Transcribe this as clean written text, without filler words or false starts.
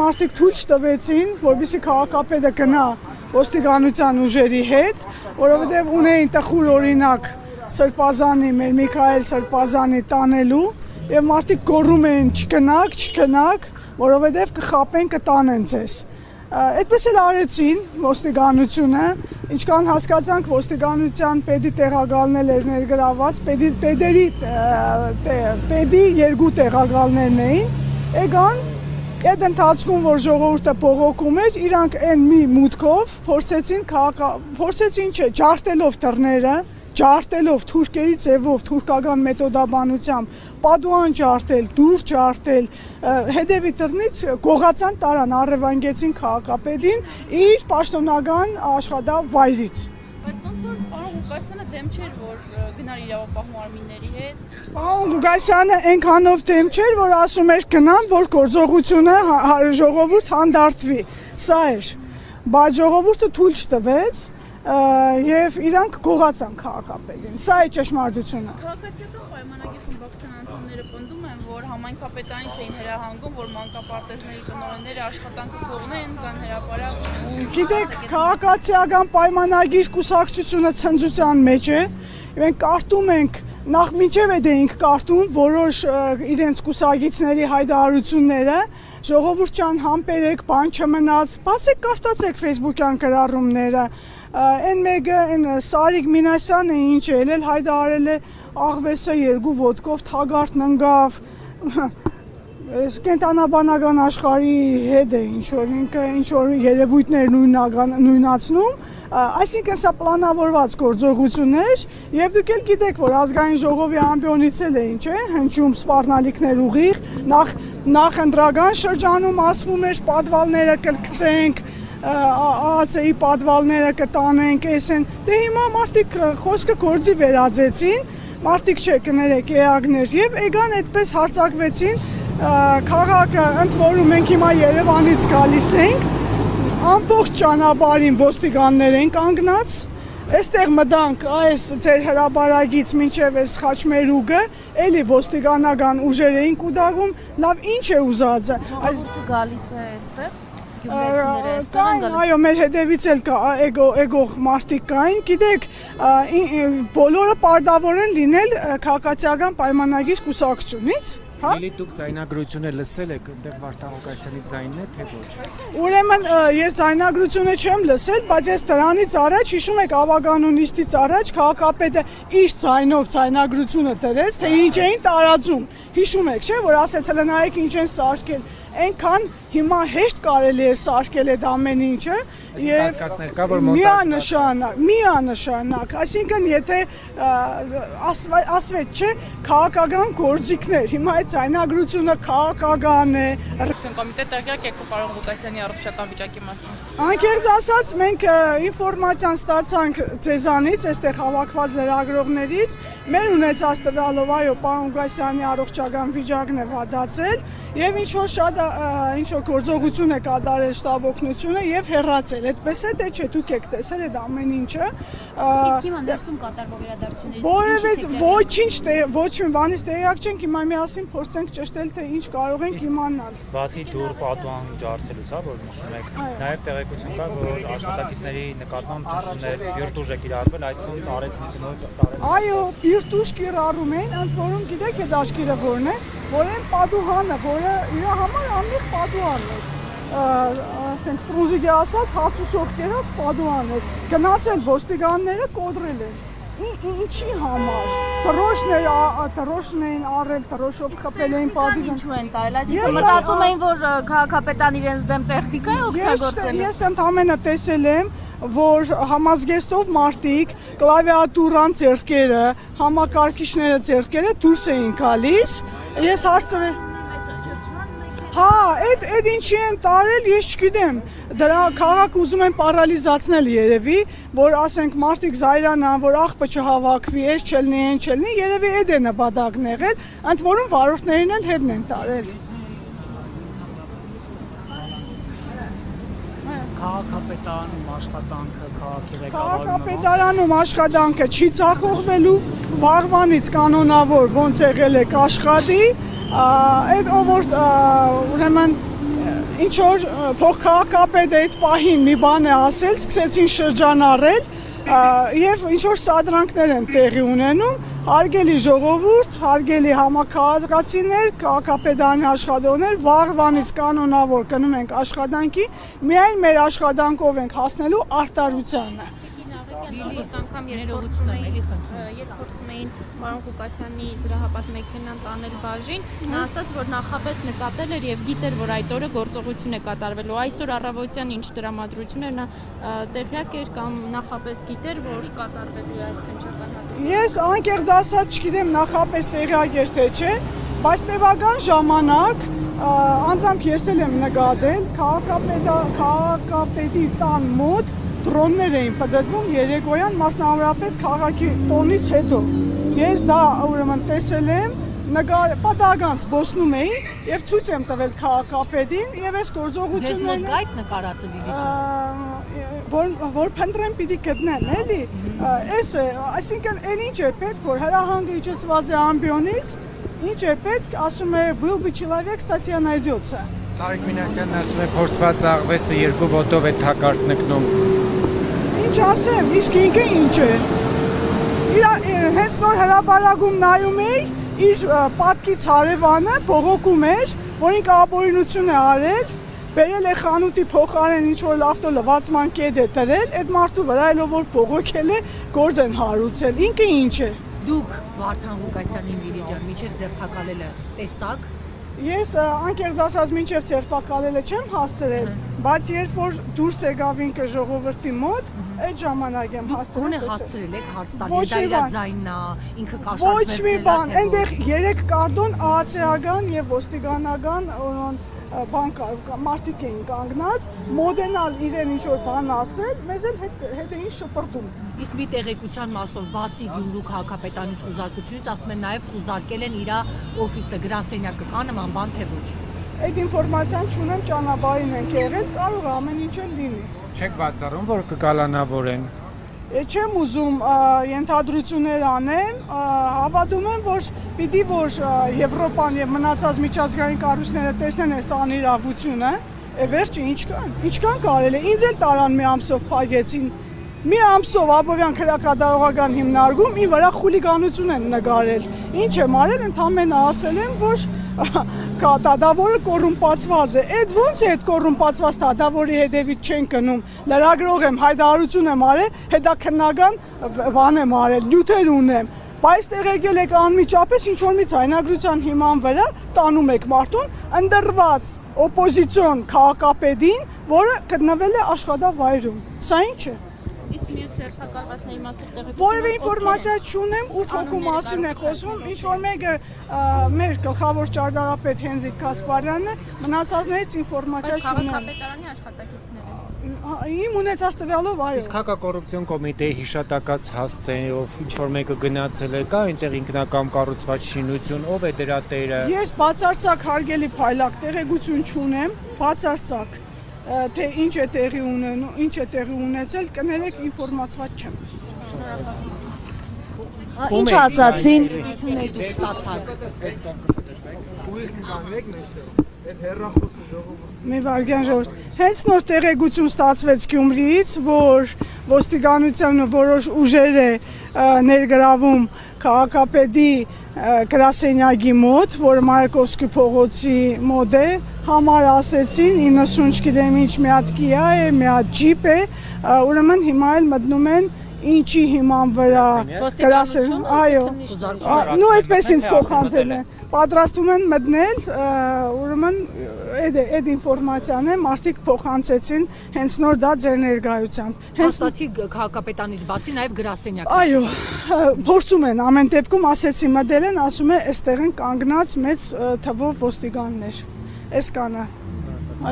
մարդիկ թույլ չտվեցին, որպեսզի քաղաքապետը գնա ոստիկանության ուժերի հետ, որովհետև ունեին տխուր օրինակ Սրբազանի, մեր Միքայել Սրբազանի տանելու, եւ մարդիկ գոռում էին չգնաք, որովհետև կխապեն, կտանեն ձեզ։ Այդպես էլ արեցին ոստիկանությունը, ինչքան հասկացանք ոստիկանության պետի տեղակալներ էր ներգրաված, պետի երկու տեղակալներն էին, եկան, այդ ընթացքում, որ ժողովուրդը բողոքում էր, իրանք այն մի մուտքով փորձեցին ջարդելով դռները, ջարդելով թուրքերի ձևով, թուրքական մեթոդաբանությամբ, պատուհան ջարդել, դուռ ջարդել, հետևի դռնից գողացան տարան, առևանգեցին քաղաքապետին իր պաշտոնական աշխատավայրից։ Բայց ոնց որ պարոն Ղուկասյանը դեմ չէր, որ գնար իրավապահ մարմինների հետ։ Պարոն Ղուկասյանը այնքանով դեմ չէր, որ ասում էր գնան, որ գործողությունը ժողովուրդ հանդարտվի։ Սա էր, բայց ժողովուրդը թույլ չտվեց եւ իրանք գողացան քաղաքապետին։ Սա է ճշմարտությունը։ Քաղաքացիական պայմանագիր խմբակցության անդամները պնդում են, որ համայնքապետանից էին հրահանգում, որ մանկապարտեզների տնօրենները աշխատանքը թողնեն, կան հրապարակ։ Գիտեք, քաղաքացիական պայմանագիր կուսակցությունը ցնծության մեջ է։ Մենք կարդում ենք, նախ մինչև այդ էինք կարդում որոշ իրենց կուսակիցների հայտարարությունները, ժողովուրդ ջան համբերեք, բան չմնաց, բացեք կարդացեք Facebook-յան գրառումները։ Այն մեկը, այն Սարիկ Մինասյանը ինչ է ելել, հայտարարել է աղվեսը երկու ոտքով թագարդն ընկավ, կենտանաբանական աշխարհի հետ է ինչ-որ երևույթներ նույնացնում, այսինքն սա պլանավորված գործողություն էր, եւ դուք էլ գիտեք, որ ազգային ժողովի ամբիոնից էլ էին, չէ՞, հնչում սպառնալիքներ ուղիղ, նախ ընտրական շրջանում ասվում էր պատվալները կգցենք, ԱԱՑ-ի պատվալները կտանենք, էսեն, դե հիմա մարդիկ խոսքը գործի վերածեցին, մարդիկ կներեք էակներ եւ եկան այդպես հարձակվեցին, քաղաքը ընդ որում մենք հիմա Երևանից գալիս ենք, ամբողջ ճանապարհին ոստիկաններ են կանգնած, այստեղ մտանք այս ձեր հրապարակից մինչև այս խաչմերուկը, էլի ոստիկանական ուժեր էին կուտակում, լավ ինչ է ուզածը։ Ժողովուրդը գալիս է այստեղ։ Այո, մեր հետևից էլ եկող մարդիկ կային, գիտեք, բոլորը պարտավոր են լինել քաղաքացիական պայմանագիր կուսակցությունից։ Էլի դուք ձայնագրությունը լսել եք, այնտեղ Վարդան Ղուկասյանի ձայնն է, թե ոչ։ Ուրեմն ես ձայնագրությունը չեմ լսել, բայց ես դրանից առաջ հիշում եք ավականունիստից առաջ քաղաքապետը իր ձայնով ձայնագրությունը դրեց, թե ինչ էին տարածում։ Հիշում եք, չէ՞, որ ասեց հələ նայեք ինչ են սարքել։ Այնքան հիմա հեշտ կարելի է սարքել այդ ամեն ինչը եւ միանշանակ, այսինքն եթե ասվեց չէ քաղաքական գործիքներ, հիմա այդ ձայնագրությունը քաղաքական է։ Կոմիտե տեղյակ եք պարոն Ղուկասյանի առողջական վիճակի մասին։ Անկեղծ ասած, մենք ինֆորմացիան ստացանք ձեզանից, այստեղ հավաքված լրագրողներից, մեր ունեցած տվյալով, այո, պարոն Ղուկասյանի առողջական վիճակն է վատացել եւ ինչ-որ գործողություն է կատարել շտաբ օգնությունը եւ հեռացել։ Այդպես է, թե չէ, դուք եք տեսել այդ ամեն ինչը։ Իսկ հիմա ներսում կատարվող իրադարձություններից որևէ ոչինչ, ոչ մի բանից տեղյակ չենք, հիմա միասին փորձենք ճշտել, թե ինչ կարող ենք իմանալ։ Բացի դուռ պատուհան ջարդելուց, որ նշում եք, նաև տեղեկություն կա, որ աշխատակիցների նկատմամբ ճնշումներ բիրտուժ է կիրառվել, այդ թվում տարեցմունքով տարեց։ Այո, բիրտուժ կիրառում են, ընդ որում գիտեք այդ աշկիրը որն է, որ այն պատուհանը, որը իր համար ամիղ պատուհան էր, ասենք ֆրուզիկի ասած հացուսով կերած պատուհան էր, գնացել ոստիկանները կոտրել են։ Ինչի համար։ Թրոշն էին առել, թրոշով խփել էին պատիվը։ Ինչու են տարել, այսինքն մտածում էին, որ քաղաքապետան իրենց դեմ տեխնիկա է օգտագործել։ Ես ընդամենը տեսել եմ, որ համազգեստով մարդիկ կլավիատուրան ձեռքերը, համակարգիչները ձեռքերը դուրս էին գալիս։ Ես հարցրել Հա, այդ ինչի են տարել, ես չգիտեմ, դրա քաղաք ուզում են պարալիզացնել երևի, որ ասենք մարդիկ զայրանան, որ աղբը չհավաքվի, ես չելնի, երևի այդ է նպատակն եղել, ընդ որում վարորդներին էլ հետն են տարել։ Քաղաքապետարանում աշխատանքը, քաղաքի ղեկավարումը։ Քաղաքապետարանում աշխատանքը չի ծախողվելու, վաղվանից կանոնավոր ոնց եղել է կաշխատի, այդ ով որ ուրեմն ինչ որ փոխքաղաքապետը այդ պահին մի բան է ասել, սկսեցին շրջանառել եւ ինչ որ սադրանքներ են տեղի ունենում, հարգելի ժողովուրդ, հարգելի համաքաղաքացիներ, քաղաքապետարանի աշխատողներ, վաղվանից կանոնավոր գնում ենք աշխատանքի, միայն մեր աշխատանքով ենք հասնելու արտարությանը։ Երեք անգամ երկփորձում էին պարոն Ղուկասյանի զրահապատ մեքենան տանել բաժին, նա ասաց, որ նախապես նկատել էր եւ գիտեր, որ այդ օրը գործողություն է կատարվելու։ Այսօր առավոտյան ինչ տրամադրություն էր, նա տեղյակ էր կամ նախապես գիտեր, որ կատարվելու է այս քննչական հանդիպումը։ Ես անկեղծ ասած չգիտեմ նախապես տեղյակ էր թե չէ, բայց տևական ժամանակ անձամբ ես եմ նկատել քաղաքապետի տան մոտ դրոններ էին պտտվում երեկոյան, մասնավորապես քաղաքի տոնից հետո։ Ես դա ուրեմն տեսել եմ, պատահական զբոսնում էի եւ ցույց եմ տվել քաղաքապետին եւ այս գործողությունները։ Ձեզ մոտ կա այդ նկարածը որ փնտրեմ պիտի գտնեմ, էլի։ Էս է, այսինքն այն ինչ է պետք, որ հրահանգը իջեցված է ամբիոնից, ինչ է պետք, ասում է был бы человек, статья найдется։ Սարիկ Մինասյանն ասում է փորձված աղվեսը 2 ոտով է թակարդ նկնում։ Ինչ ասեմ, իսկ ինքը ինչ է։ Հենց նոր հրապարակում նայում էի, իր պատկից հարևանը բողոքում էր, որ ինքը ապօրինություն է արել, բերել է խանութի փոխարեն ինչ-որ լավտո լվացման կետ է տրել, այդ մարդու վրա էլ որ բողոքել է, գործ են հարուցել, ինքը ինչ է։ Դուք Վարդան Ղուկասյանին վիրիջան միջև ձերբակալելը տեսաք։ Ես անկեղծ ասած մինչև ձերբակալելը չեմ հասցրել, բայց երբ որ դուրս եկավ ինքը ժողովրդի մոտ, այդ ժամանակ եմ հասցրել։ Ո՞ն է հասցրել եք հարց տալ, դա իր ձայնն է, ինքը կաշառվել։ Ոչ մի բան, այնտեղ 3 կարտոն ԱԱՑ-ական եւ ոստիկանական մարդիկ էին կանգնած, մոդենալ իրեն ինչ-որ բան ասել, մեզ էլ հետ էին շպրտում։ Իսկ մի տեղեկության մասով, բացի Գյումրու քաղաքապետարանի խուզարկությունից, ասում են նաև խուզարկել են իր օֆիսը, գրասենյակը, կա նման բան թե ոչ։ Այդ ինֆորմացիան չունեմ, ճանապարհին ենք եղել, կարող է ամեն ինչ լինի։ Չեք բացառում, որ կկալանավորեն։ Չեմ ուզում ենթադրություններ անեմ, հավատում եմ, որ պիտի որ Եվրոպան եւ մնացած միջազգային կառույցները տեսնեն այս անիրավությունը, վերջը ինչքան կարելի է, ինձ էլ տարան մի ամսով փակեցին։ Մի ամսով Աբովյան քրեակադարողական հիմնարկում ի վրա խուլիգանություն են նկարել։ Ինչ եմ արել, ընդհանրապես ասել եմ, որ դադավորը կոռումպացված է։ Այդ ո՞նց է այդ կոռումպացված դադավորի հետևից չեն գնում։ Լրագրող եմ, հայտարարություն եմ արել, հետաքննական բան եմ արել, նյութեր ունեմ։ Բայց տեղ եկել եք անմիջապես ինչ-որ մի ցայնագրության հիման վրա տանում եք մարդուն ընդրված օպոզիցիոն քաղաքապետին, որը գտնվել է աշխատավայրում։ Սա ինչ է։ Իսկ մյուս ձերբակալվածների մասով տեղեկություն։ Որևէ ինֆորմացիա չունեմ, 8 հոգու մասին է խոսում, ինչ-որ մեկը մեր գլխավոր ճարտարապետ Հենրիկ Կասպարյանն է, մնացածներից ինֆորմացիա չունեմ։ Քաղաքապետարանի աշխատակիցները։ Իմ ունեցած տվյալով այո։ Իսկ հակակոռուպցիոն կոմիտեի հիշատակած հասցեով ինչ-որ մեկը գնացել է, կա այնտեղ ինքնակամ կառուցված շինություն, ով է դրա տերը։ Ես բացարձակ հարգելի փայլակ տեղեկություն չունեմ, բացարձակ թե ինչ է տեղի ունեցել, կներեք ինֆորմացված չեմ։ Ինչ ասացին։ Դուք ստացաք։ Մի վարքյան ժողովուրդ։ Հենց նոր տեղեկություն ստացվեց Գյումրիից, որ ոստիկանությունը որոշ ուժեր է ներգրավում քաղաքապետի գրասենյակի մոտ, որ Մայրկովսկի փողոցի մոտ է, համար ասեցին 90 չգիտեմ ինչ մի հատ Kia է, մի հատ Jeep է, ուրեմն հիմա էլ մտնում են ինչի հիման վրա գրասեն, այո, նո այդպես ինձ փոխանցել են, պատրաստում են մտնել, ուրեմն այդ ինֆորմացիան է, մարդիկ փոխանցեցին հենց նոր դա ձեր ներկայությամբ։ Հաստատի քաղաքապետանից բացի նաև գրասենյակ։ Այո, փորձում են, ամեն դեպքում ասեցի մտել են, ասում է, այստեղ են կանգնած մեծ թվով ոստիկաններ, այս կանը։